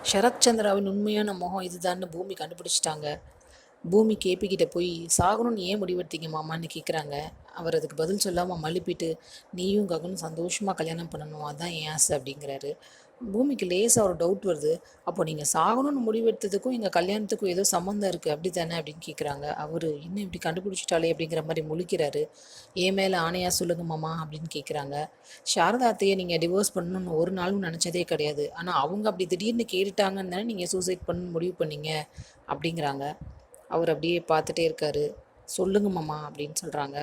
சரத்சந்திராவின் உண்மையான முகம் இதுதான்னு பூமி கண்டுபிடிச்சிட்டாங்க. பூமி கேபி கிட்ட போய் சாகணும்னு ஏன் முடிவெடுத்தீங்க மாமான்னு கேட்குறாங்க. அவர் அதுக்கு பதில் சொல்லாமல் மழுப்பிட்டு, நீயும் ககனும் சந்தோஷமாக கல்யாணம் பண்ணணும், அதான் என் ஆசை அப்படிங்கிறாரு. பூமிக்கு லேசாக ஒரு டவுட் வருது. அப்போ நீங்கள் சாகணும்னு முடிவெடுத்ததுக்கும் எங்கள் கல்யாணத்துக்கும் ஏதோ சம்மந்தம் இருக்குது அப்படி தானே அப்படின்னு கேட்குறாங்க. அவர் இன்னும் இப்படி கண்டுபிடிச்சிட்டாலே அப்படிங்கிற மாதிரி முழிக்கிறாரு. ஏன் மேலே ஆணையாக சொல்லுங்க மாமா அப்படின்னு கேட்குறாங்க. சாரதா அத்தையை நீங்கள் டிவோர்ஸ் பண்ணணும்னு ஒரு நாளும் நினச்சதே கிடையாது. ஆனால் அவங்க அப்படி திடீர்னு கேட்டுட்டாங்கன்னு தானே நீங்கள் சூசைட் பண்ணணும்னு முடிவு பண்ணீங்க அப்படிங்கிறாங்க. அவர் அப்படியே பார்த்துட்டே இருக்காரு. சொல்லுங்க மாமா அப்படின்னு சொல்கிறாங்க.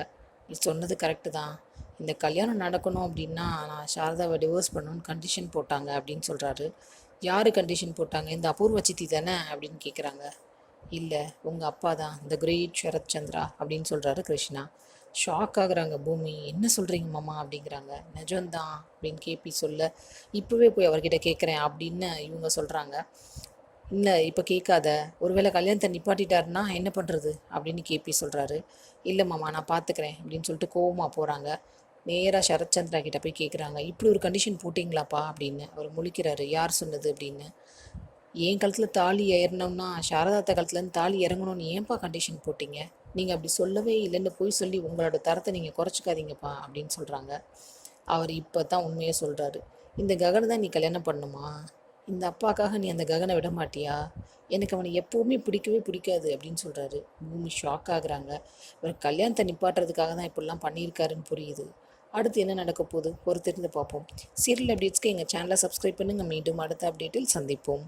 நீ சொன்னது கரெக்டு தான். இந்த கல்யாணம் நடக்கணும் அப்படின்னா நான் சாரதாவை டிவோர்ஸ் பண்ணணும்னு கண்டிஷன் போட்டாங்க அப்படின்னு சொல்கிறாரு. யார் கண்டிஷன் போட்டாங்க? இந்த அபூர்வ சித்தி தானே அப்படின்னு கேட்குறாங்க. இல்லை, உங்கள் அப்பா தான், த கிரேட் சரத் சந்திரா அப்படின்னு சொல்கிறாரு கிருஷ்ணா. ஷாக் ஆகுறாங்க பூமி. என்ன சொல்கிறீங்க மாமா அப்படிங்கிறாங்க. நிஜம்தான் அப்படின்னு கேபி சொல்ல, இப்போவே போய் அவர்கிட்ட கேட்குறேன் அப்படின்னு இவங்க சொல்கிறாங்க. இல்லை இப்போ கேட்காத, ஒருவேளை கல்யாணத்தை நிப்பாட்டிட்டாருன்னா என்ன பண்ணுறது அப்படின்னு கேபி சொல்கிறாரு. இல்லை மாமா நான் பார்த்துக்கிறேன் அப்படின்னு சொல்லிட்டு கோவமாக போகிறாங்க. நேராக சரத்சந்திரா கிட்ட போய் கேட்குறாங்க, இப்படி ஒரு கண்டிஷன் போட்டிங்களாப்பா அப்படின்னு. அவர் முழிக்கிறாரு. யார் சொன்னது அப்படின்னு. என் கழுத்தில் தாலி ஏறணும்னா சாரதாத்த கழுத்துலேருந்து தாலி இறங்கணும்னு ஏன்ப்பா கண்டிஷன் போட்டிங்க? நீங்கள் அப்படி சொல்லவே இல்லைன்னு போய் சொல்லி உங்களோட தரத்தை நீங்கள் குறைச்சிக்காதீங்கப்பா அப்படின்னு சொல்கிறாங்க. அவர் இப்போ தான் உண்மையை சொல்கிறாரு. இந்த ககனை தான் நீ கல்யாணம் பண்ணுமா? இந்த அப்பாக்காக நீ அந்த ககனை விட மாட்டியா? எனக்கு அவனை எப்போவுமே பிடிக்கவே பிடிக்காது அப்படின்னு சொல்கிறாரு. பூமி ஷாக் ஆகுறாங்க. இவர் கல்யாணத்தை நிப்பாட்டுறதுக்காக தான் இப்படிலாம் பண்ணியிருக்காருன்னு புரியுது. அடுத்து என்ன நடக்க போகுது பொறுத்திருந்து பார்ப்போம். சீரியல் அப்டேட்ஸ்க்கு எங்கள் சேனலை சப்ஸ்கிரைப் பண்ணுங்கள். மீண்டும் அடுத்த அப்டேட்டில் சந்திப்போம்.